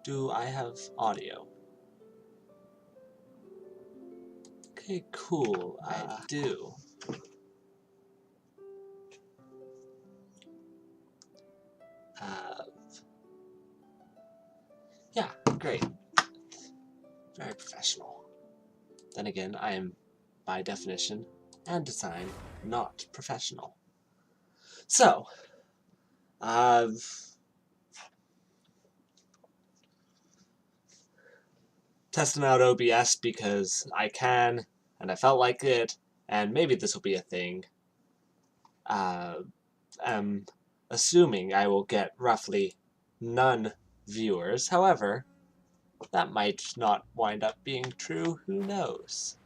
Do I have audio? Okay, cool. I do. Yeah, great. Very professional. Then again, I am, by definition and design, not professional. So, testing out OBS because I can, and I felt like it, and maybe this will be a thing. I'm assuming I will get roughly none viewers. However, that might not wind up being true. Who knows?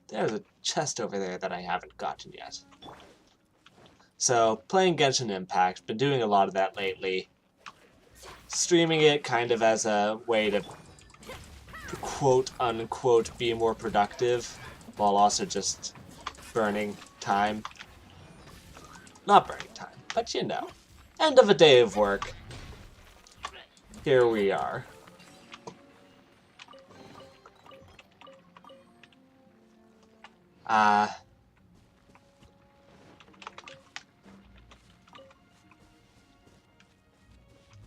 There's a chest over there that I haven't gotten yet. So, playing Genshin Impact, been doing a lot of that lately. Streaming it kind of as a way to quote-unquote be more productive, while also just burning time. Not burning time, but you know. End of a day of work. Here we are.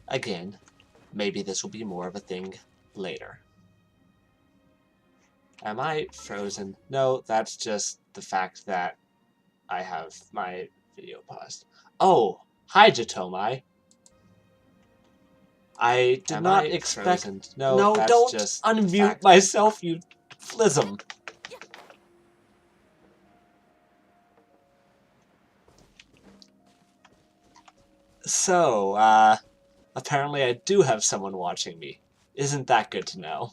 Again, maybe this will be more of a thing later. Am I frozen? No, that's just the fact that I have my video paused. Oh, hi Jatomai. I did not expect... Frozen? No, that's don't just unmute myself, you flism. So, apparently I do have someone watching me. Isn't that good to know?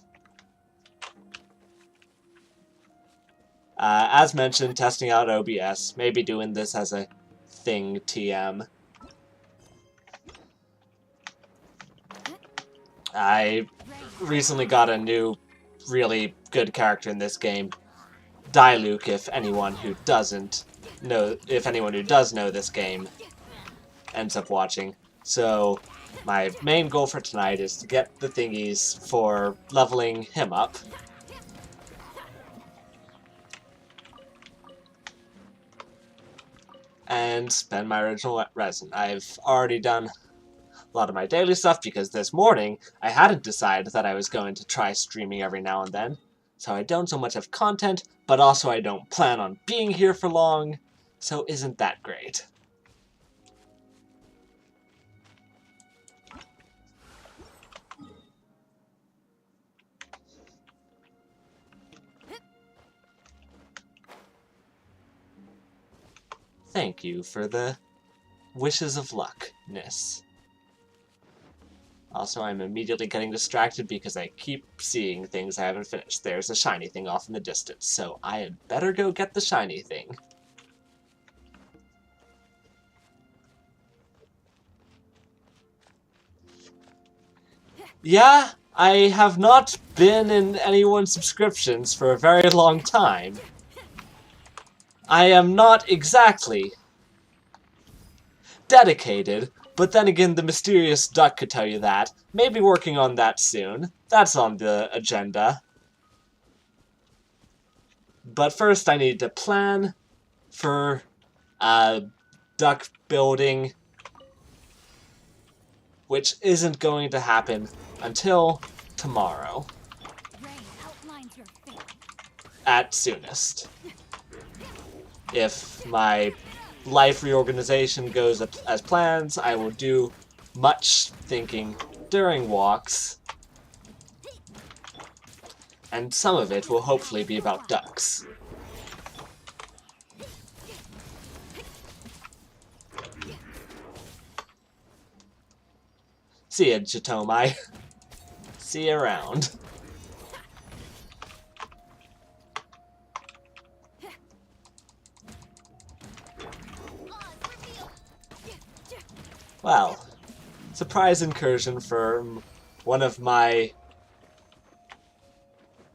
As mentioned, testing out OBS. Maybe doing this as a thing TM. I recently got a new, really good character in this game. Diluc, if anyone who does know this game ends up watching. So, my main goal for tonight is to get the thingies for leveling him up. And spend my original resin. I've already done a lot of my daily stuff because this morning I hadn't decided that I was going to try streaming every now and then. So I don't so much have content, but also I don't plan on being here for long, so isn't that great? Thank you for the wishes of luckness. Also, I'm immediately getting distracted because I keep seeing things I haven't finished. There's a shiny thing off in the distance, so I had better go get the shiny thing. Yeah, I have not been in anyone's subscriptions for a very long time. I am not exactly dedicated, but then again, the mysterious duck could tell you that. Maybe working on that soon. That's on the agenda. But first, I need to plan for duck building, which isn't going to happen until tomorrow. At soonest. If my life reorganization goes as plans, I will do much thinking during walks, and some of it will hopefully be about ducks. See ya, Jatomai. See you around. Well, surprise incursion from one of my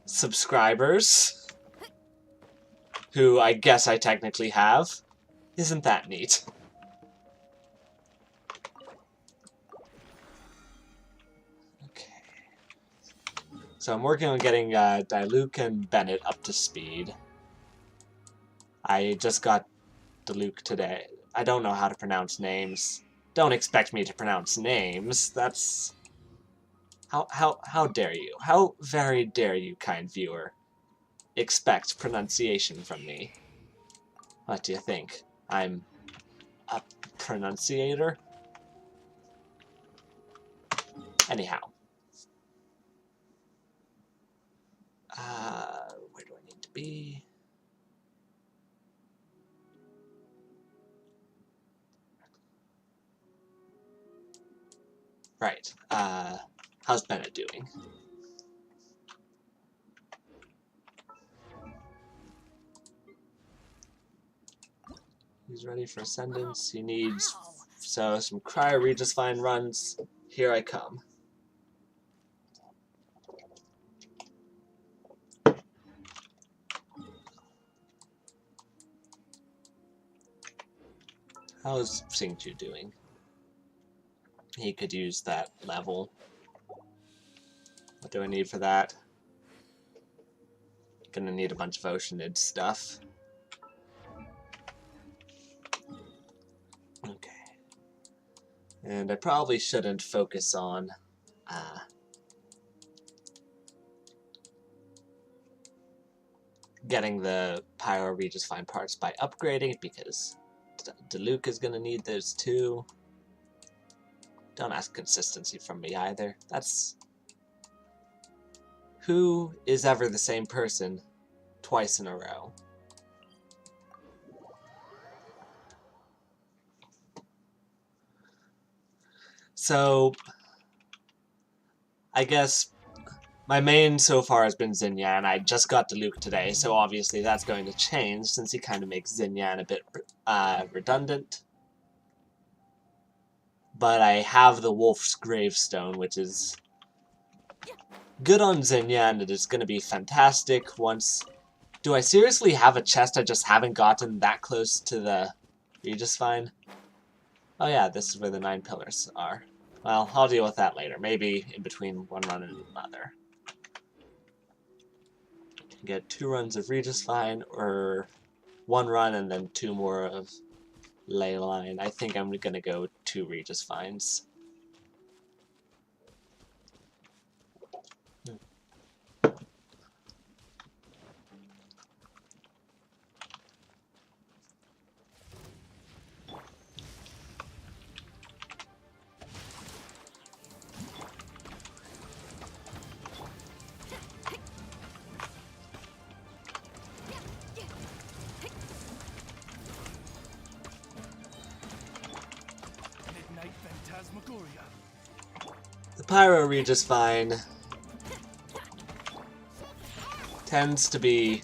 subscribers, who I guess I technically have. Isn't that neat? So I'm working on getting Diluc and Bennett up to speed. I just got Diluc today. I don't know how to pronounce names. Don't expect me to pronounce names. That's... How dare you? How very dare you, kind viewer, expect pronunciation from me? What do you think? I'm a pronunciator? Anyhow. Where do I need to be? Right. How's Bennett doing? He's ready for Ascendance. He needs... So, some Cryo Regis Fine runs. Here I come. How's Xingqiu doing? He could use that level. What do I need for that? Gonna need a bunch of Oceanid stuff. Okay. And I probably shouldn't focus on getting the Pyro Regis Fine parts by upgrading, because Diluc is gonna need those too. Don't ask consistency from me either. That's... Who is ever the same person twice in a row? So, I guess my main so far has been Xinyan. I just got Diluc today, so obviously that's going to change since he kind of makes Xinyan a bit redundant. But I have the Wolf's Gravestone, which is good on Xinyan. It is going to be fantastic once... Do I seriously have a chest I just haven't gotten that close to the Regis Fine? Oh yeah, this is where the 9 pillars are. Well, I'll deal with that later. Maybe in between one run and another. Get 2 runs of Regis Fine, or 1 run and then 2 more of Leyline. I think I'm gonna go 2 Regis Fines. The Pyro Regis Fine tends to be,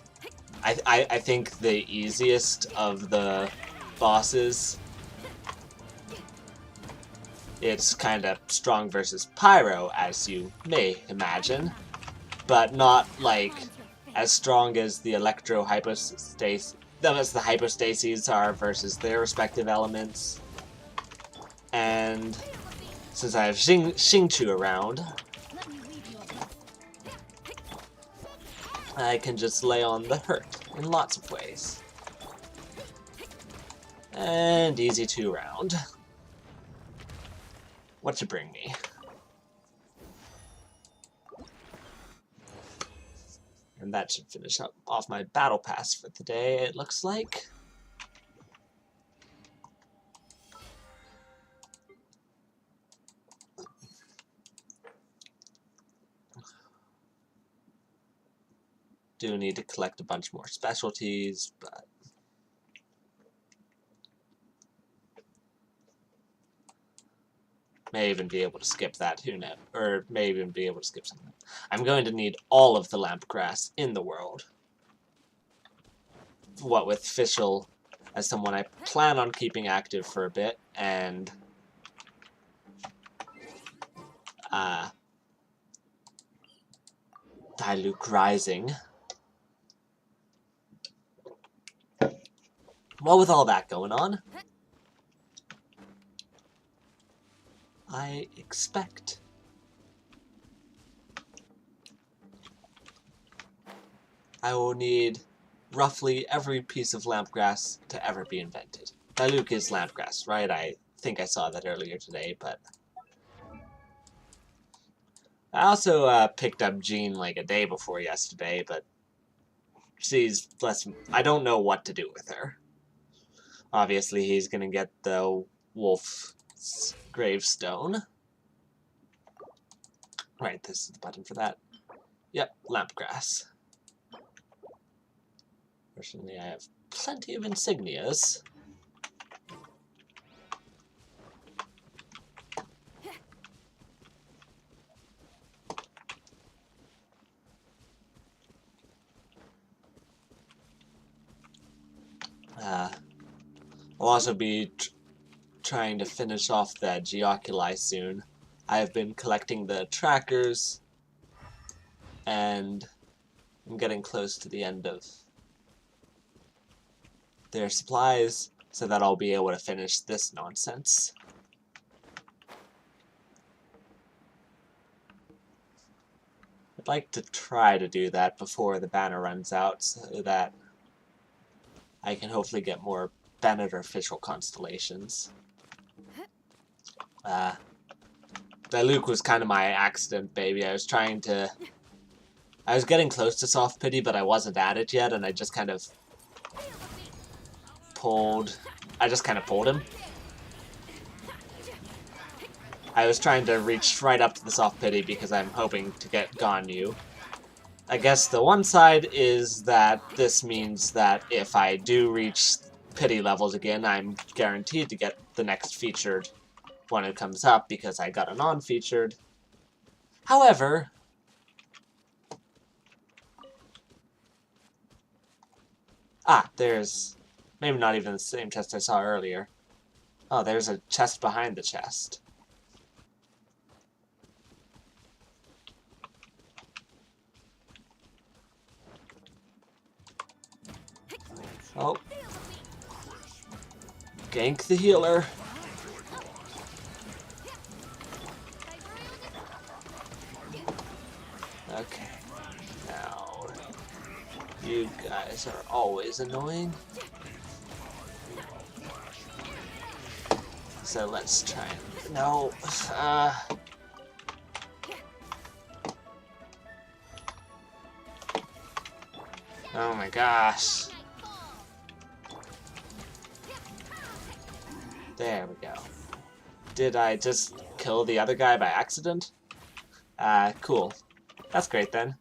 I think, the easiest of the bosses. It's kind of strong versus Pyro, as you may imagine, but not, like, as strong as the Electro Hypostasis, as the Hypostases are versus their respective elements. And since I have Xingqiu around, I can just lay on the hurt in lots of ways. And easy 2 round. What you bring me? And that should finish off my battle pass for the day, it looks like. Do need to collect a bunch more specialties, but may even be able to skip that, who knows? Or may even be able to skip something. I'm going to need all of the Lampgrass in the world. What with Fischl as someone I plan on keeping active for a bit, and Diluc Rising. Well, with all that going on, I expect I will need roughly every piece of lampgrass to ever be invented. Diluc is lampgrass, right? I think I saw that earlier today, but... I also picked up Jean like a day before yesterday, but she's less... I don't know what to do with her. Obviously, he's gonna get the wolf's gravestone. Right, this is the button for that. Yep, lampgrass. Fortunately, I have plenty of insignias. I'll also be trying to finish off the Geoculi soon. I have been collecting the trackers, and I'm getting close to the end of their supplies, so that I'll be able to finish this nonsense. I'd like to try to do that before the banner runs out, so that I can hopefully get more beneficial constellations. Diluc was kind of my accident, baby. I was getting close to soft pity, but I wasn't at it yet, and I just kind of pulled him. I was trying to reach right up to the soft pity because I'm hoping to get Ganyu. I guess the one side is that this means that if I do reach pity levels again, I'm guaranteed to get the next featured when it comes up because I got a non-featured. However, there's maybe not even the same chest I saw earlier. Oh, there's a chest behind the chest. Oh. Gank the healer. Okay. Now, you guys are always annoying. So let's try and... No. Oh my gosh. There we go. Did I just kill the other guy by accident? Cool. That's great then.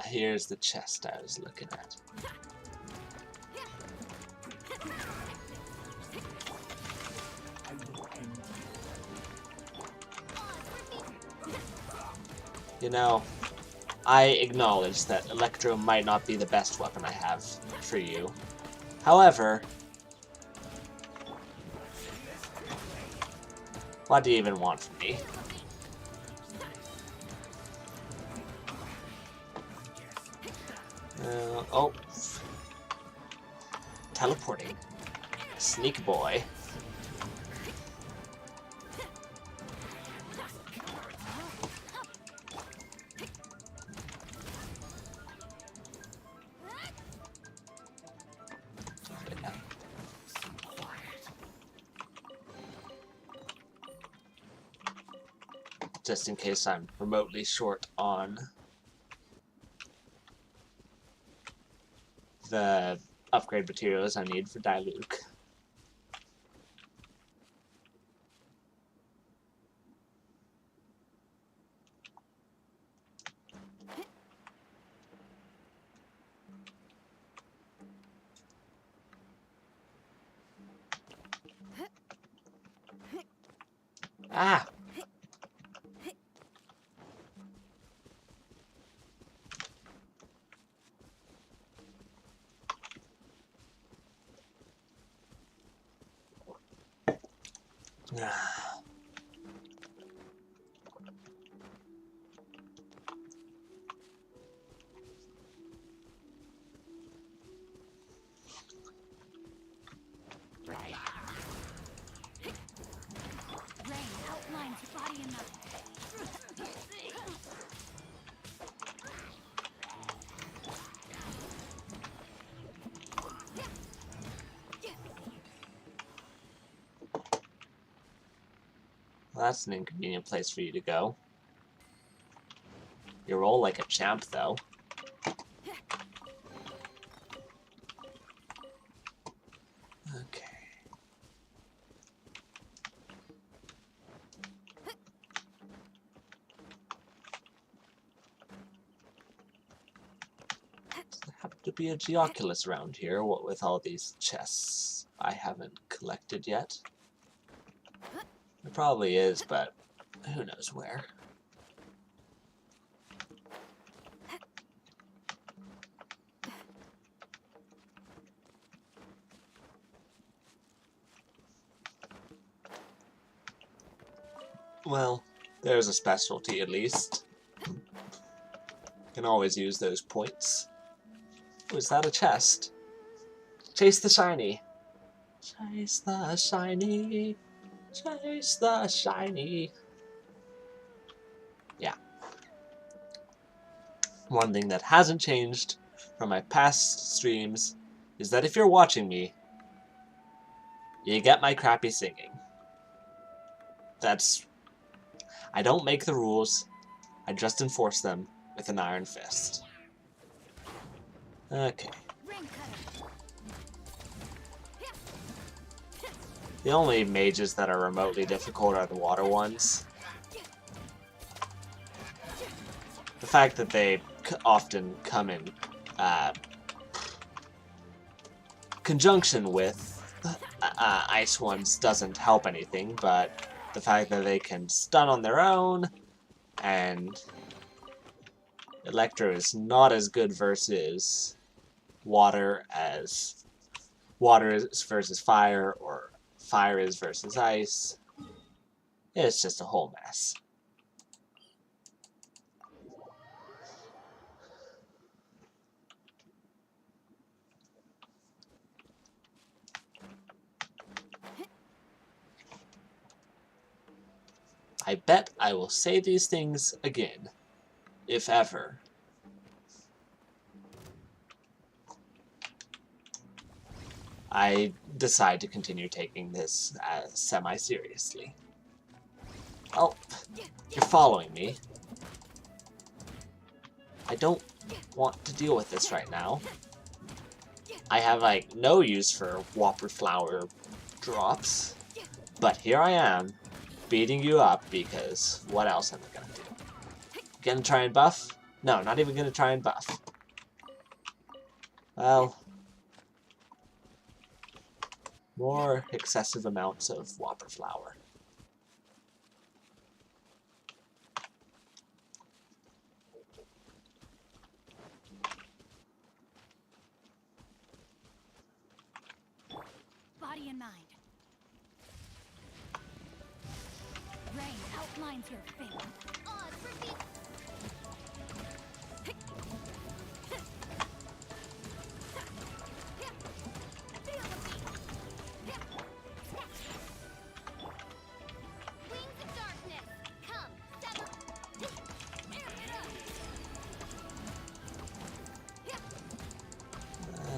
Here's the chest I was looking at. You know, I acknowledge that Electro might not be the best weapon I have for you. However, what do you even want from me? Oh. Teleporting. Sneak boy. Just in case I'm remotely short on the upgrade materials I need for Diluc. Ah! Well, that's an inconvenient place for you to go. You roll like a champ, though. Okay. There happens to be a Geoculus around here, what with all these chests I haven't collected yet. There probably is, but who knows where. Well, there's a specialty at least. Can always use those points. Oh, is that a chest? Chase the shiny. Chase the shiny. Chase the shiny. Yeah. One thing that hasn't changed from my past streams is that if you're watching me, you get my crappy singing. That's... I don't make the rules, I just enforce them with an iron fist. Okay. The only mages that are remotely difficult are the water ones. The fact that they often come in conjunction with ice ones doesn't help anything, but the fact that they can stun on their own, and Electro is not as good versus water as water is versus fire, or fire is versus ice. It's just a whole mess. I bet I will say these things again, if ever. I decide to continue taking this semi-seriously. Well, you're following me. I don't want to deal with this right now. I have, like, no use for Whopper Flower drops, but here I am, beating you up because what else am I gonna do? Gonna try and buff? No, not even gonna try and buff. Well, more excessive amounts of Whopper Flower. Body and mind. Rain outlines your fate. Odds repeat. Wings of darkness. Come, sever.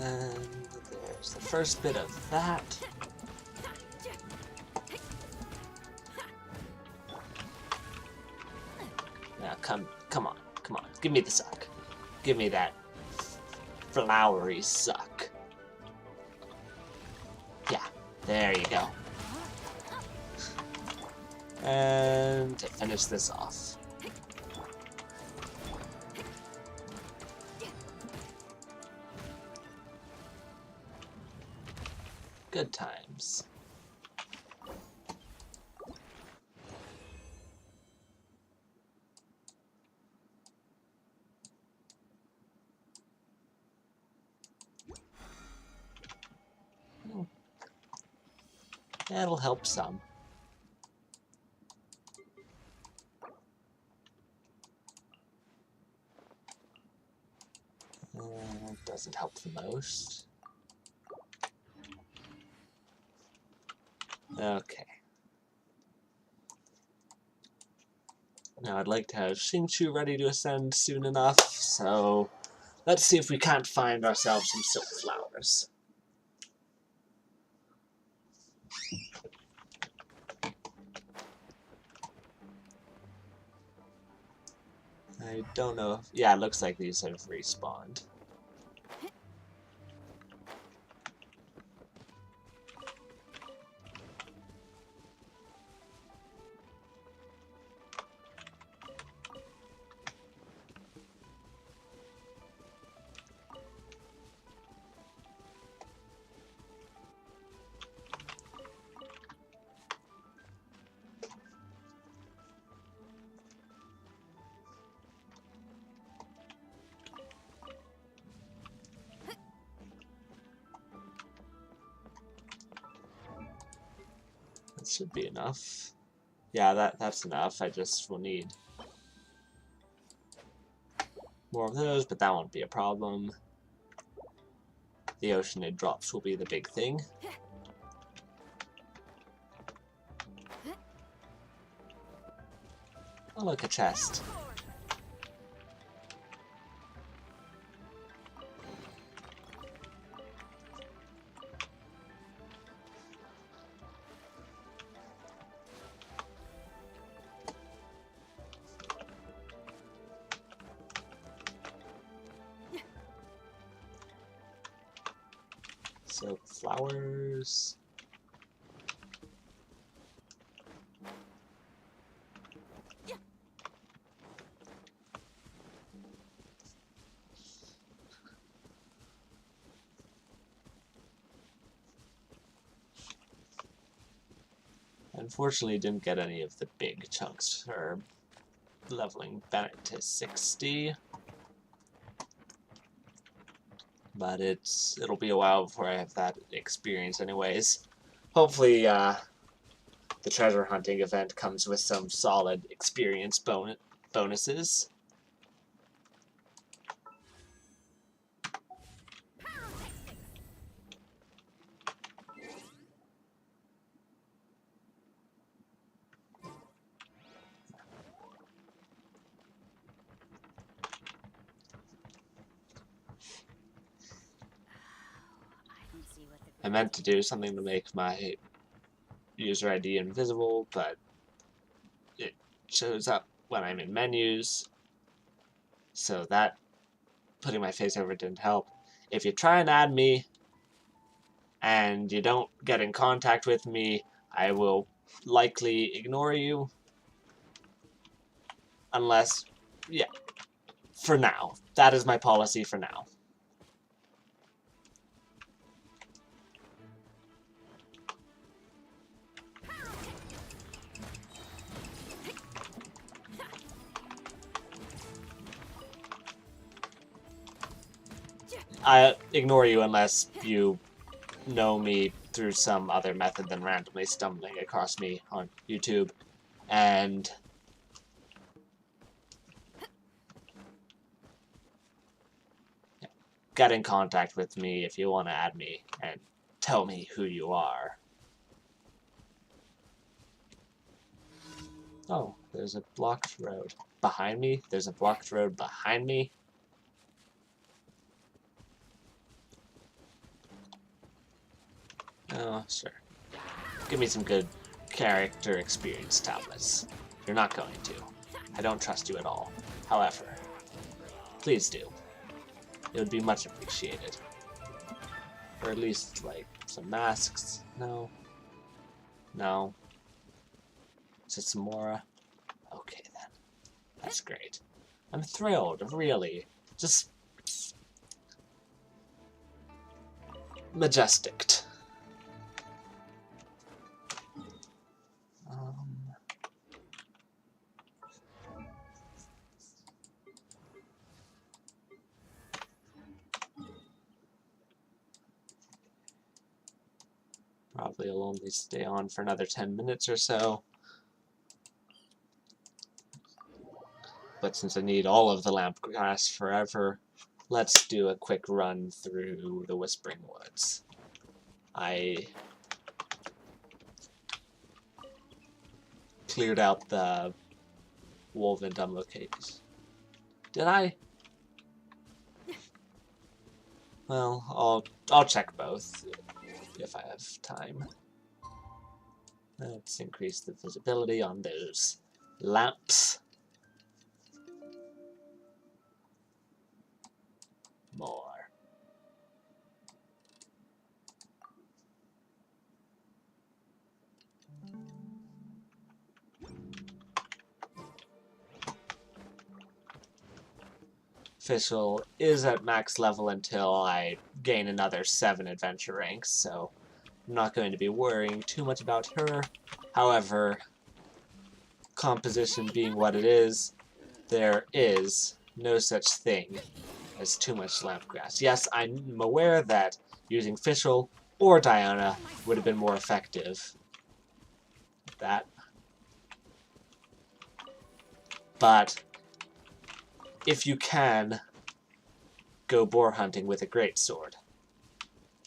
And there's the first bit of that. Now come on. Give me the suck. Give me that flowery suck. Yeah, there you go. And to finish this off. Good times. That'll help some. Doesn't help the most. Okay. Now I'd like to have Xingqiu ready to ascend soon enough, so let's see if we can't find ourselves some silk flowers. I don't know if... yeah, it looks like these have respawned. That should be enough. Yeah, that's enough. I just will need more of those, but that won't be a problem. The oceanid drops will be the big thing. Oh, look, a chest. So, flowers. Unfortunately, didn't get any of the big chunks for leveling Bennett to 60. But it'll be a while before I have that experience anyways. Hopefully, the treasure hunting event comes with some solid experience bonuses. I meant to do something to make my user ID invisible, but it shows up when I'm in menus, so that putting my face over didn't help. If you try and add me and you don't get in contact with me, I will likely ignore you. Unless, yeah, for now. That is my policy for now. I ignore you unless you know me through some other method than randomly stumbling across me on YouTube. And get in contact with me if you want to add me and tell me who you are. Oh, there's a blocked road behind me. There's a blocked road behind me. Oh, sure. Give me some good character experience tablets. You're not going to. I don't trust you at all. However, please do. It would be much appreciated. Or at least, like, some masks. No. No. Is it some Mora? Okay, then. That's great. I'm thrilled, really. Just... majestic. Probably will only stay on for another 10 minutes or so. But since I need all of the lamp grass forever, let's do a quick run through the Whispering Woods. I cleared out the woven dumb location. Did I? Well, I'll check both if I have time. Let's increase the visibility on those lamps. More. Official is at max level until I gain another 7 adventure ranks, so I'm not going to be worrying too much about her. However, composition being what it is, there is no such thing as too much lampgrass. Yes, I'm aware that using Fischl or Diana would have been more effective. That. But if you can go boar hunting with a greatsword,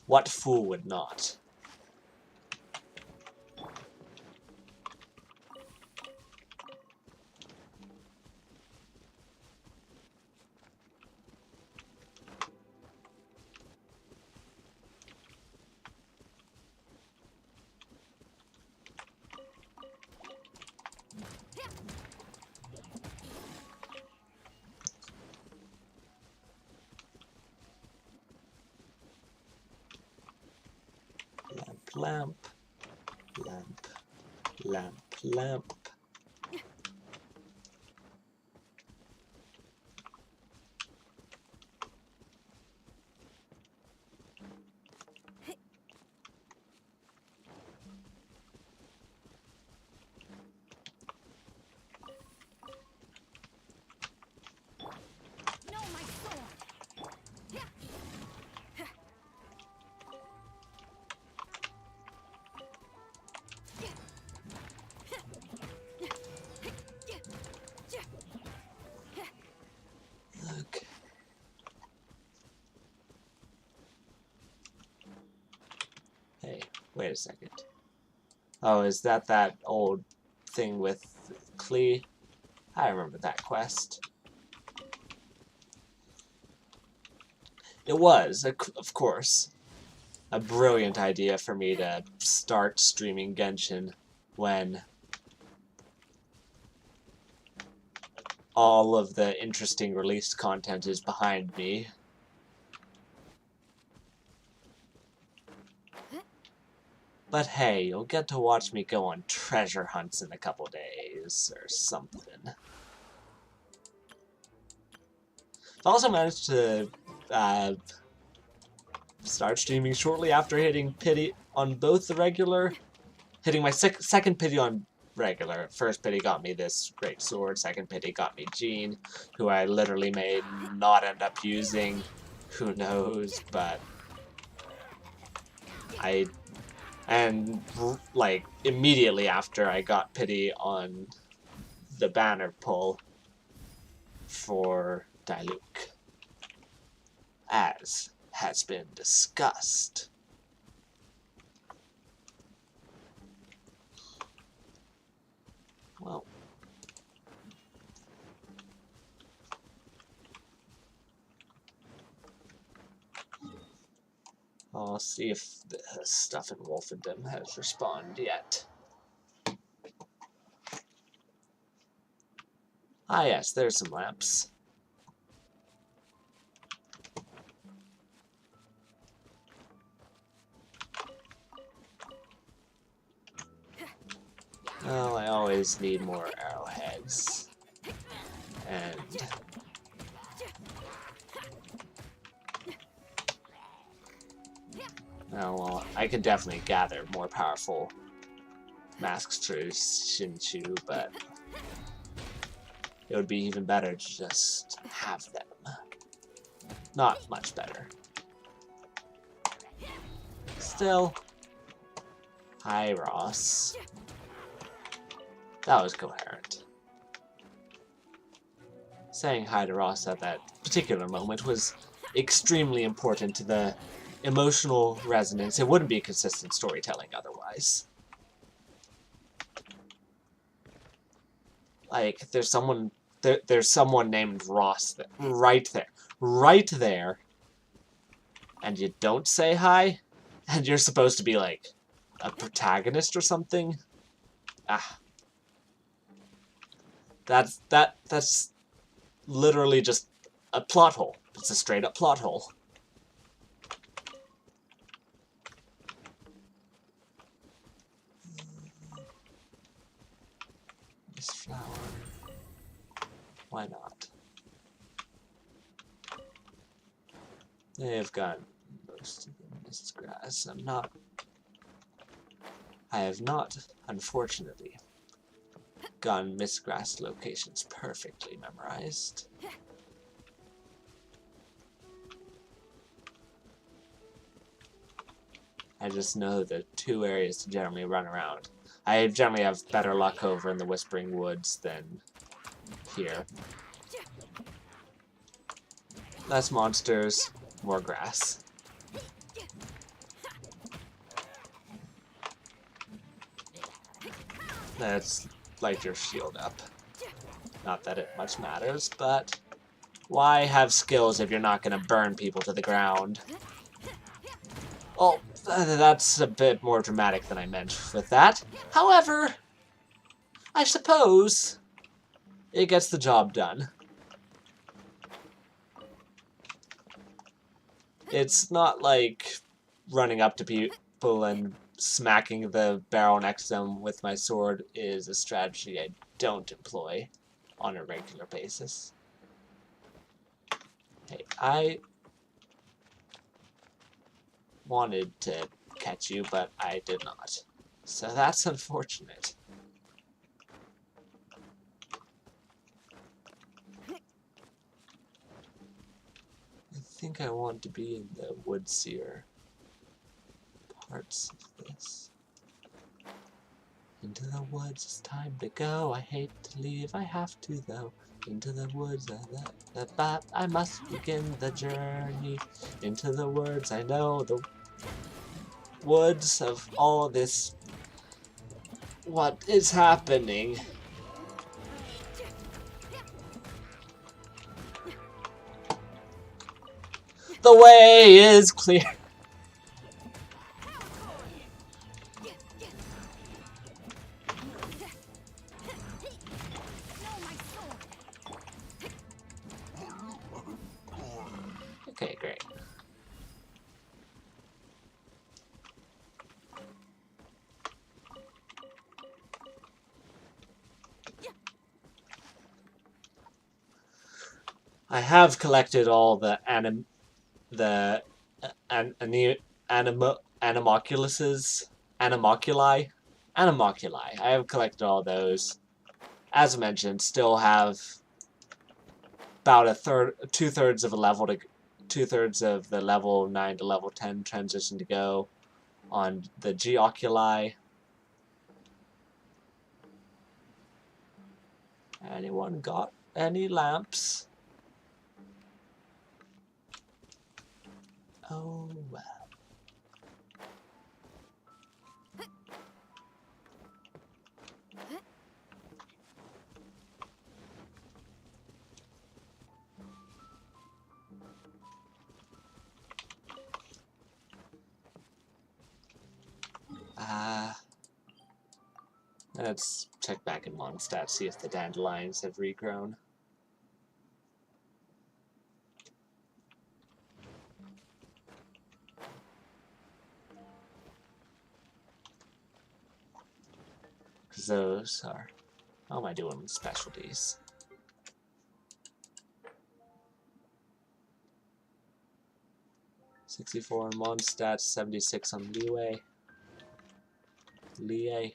what fool would not? Lamp, lamp, lamp, lamp. No, my sword. Okay. Hey, wait a second. Oh, is that old thing with Klee? I remember that quest. It was, of course, a brilliant idea for me to start streaming Genshin when all of the interesting released content is behind me. But hey, you'll get to watch me go on treasure hunts in a couple days, or something. I also managed to start streaming shortly after hitting pity on both the regular, hitting my second pity on regular. First pity got me this great sword, second pity got me Jean, who I literally may not end up using, who knows, but and like immediately after I got pity on the banner pull for Diluc, as has been discussed. Well, I'll see if the stuff in Wolfendom has responded yet. Ah yes, there's some lamps. Well, I always need more arrowheads. And well, I can definitely gather more powerful masks through Shinchu, but it would be even better to just have them. Not much better. Still, hi Ross. That was coherent. Saying hi to Ross at that particular moment was extremely important to the emotional resonance. It wouldn't be consistent storytelling otherwise. Like, there's someone named Ross right there, and you don't say hi, and you're supposed to be like a protagonist or something. Ah, that's literally just a plot hole. It's a straight up plot hole. This flower. Why not? They've got most of the mist grass. I have not, unfortunately, gotten mist grass locations perfectly memorized. I just know the 2 areas to generally run around. I generally have better luck over in the Whispering Woods than here. Less monsters, more grass. Let's light your shield up. Not that it much matters, but why have skills if you're not going to burn people to the ground? Oh, that's a bit more dramatic than I meant with that. However, I suppose it gets the job done. It's not like running up to people and smacking the barrel next to them with my sword is a strategy I don't employ on a regular basis. Hey, I wanted to catch you, but I did not. So that's unfortunate. I think I want to be in the woodseer parts of this. Into the woods, it's time to go. I hate to leave, I have to though. Into the woods, I must begin the journey. Into the woods, I know the woods of all this. What is happening? The way is clear. Okay, great. I have collected all the animoculi. I have collected all those. As mentioned, still have about two-thirds of the level 9 to level 10 transition to go on the Geoculi. Anyone got any lamps? Oh well. Let's check back in Mondstadt, see if the dandelions have regrown. Because those are... How am I doing with specialties? $64 on Mondstadt, 76 on Leeway. Liwu.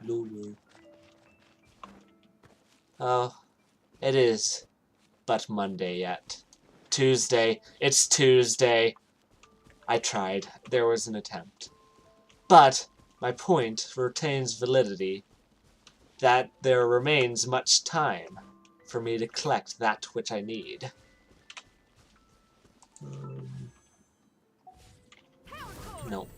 Luwu. Oh, it is but Monday yet. Tuesday. It's Tuesday. I tried. There was an attempt. But my point retains validity that there remains much time for me to collect that which I need. No.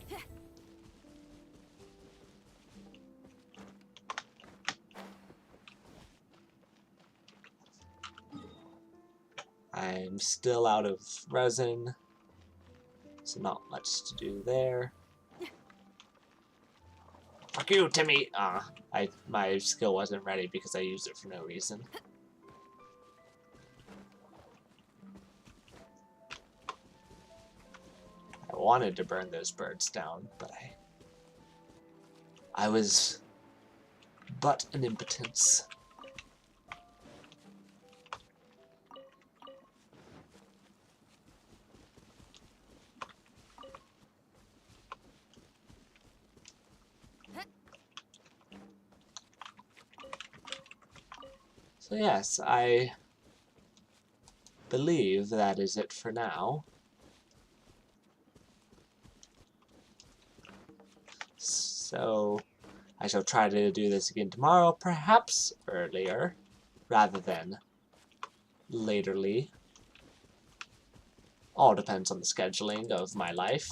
I'm still out of resin, so not much to do there. Fuck you, Timmy! My skill wasn't ready because I used it for no reason. I wanted to burn those birds down, but I was but an impotence. So yes, I believe that is it for now. So I shall try to do this again tomorrow, perhaps earlier, rather than laterly. All depends on the scheduling of my life.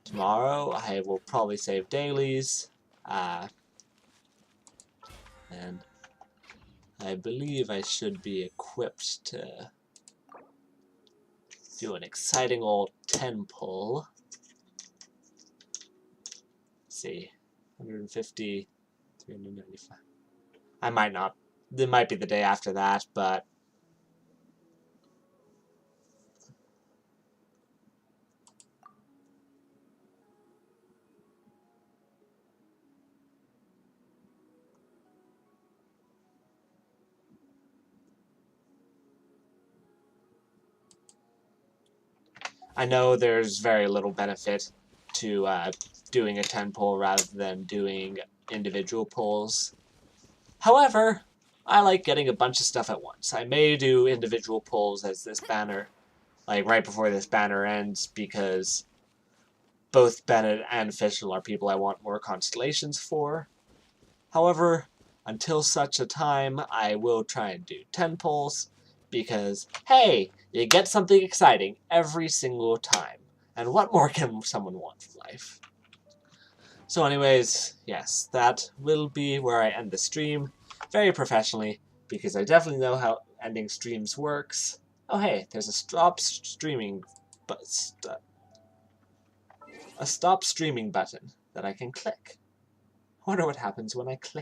Tomorrow I will probably save dailies, and I believe I should be equipped to do an exciting old 10 pull. Let's see, 150, 395. I might not. It might be the day after that, but I know there's very little benefit to doing a 10 pull rather than doing individual pulls. However, I like getting a bunch of stuff at once. I may do individual pulls as this banner, like right before this banner ends, because both Bennett and Fischl are people I want more constellations for. However, until such a time, I will try and do 10 pulls, because, hey, you get something exciting every single time. And what more can someone want from life? So anyways, yes, that will be where I end the stream, very professionally, because I definitely know how ending streams works. Oh hey, there's a stop streaming button that I can click. I wonder what happens when I click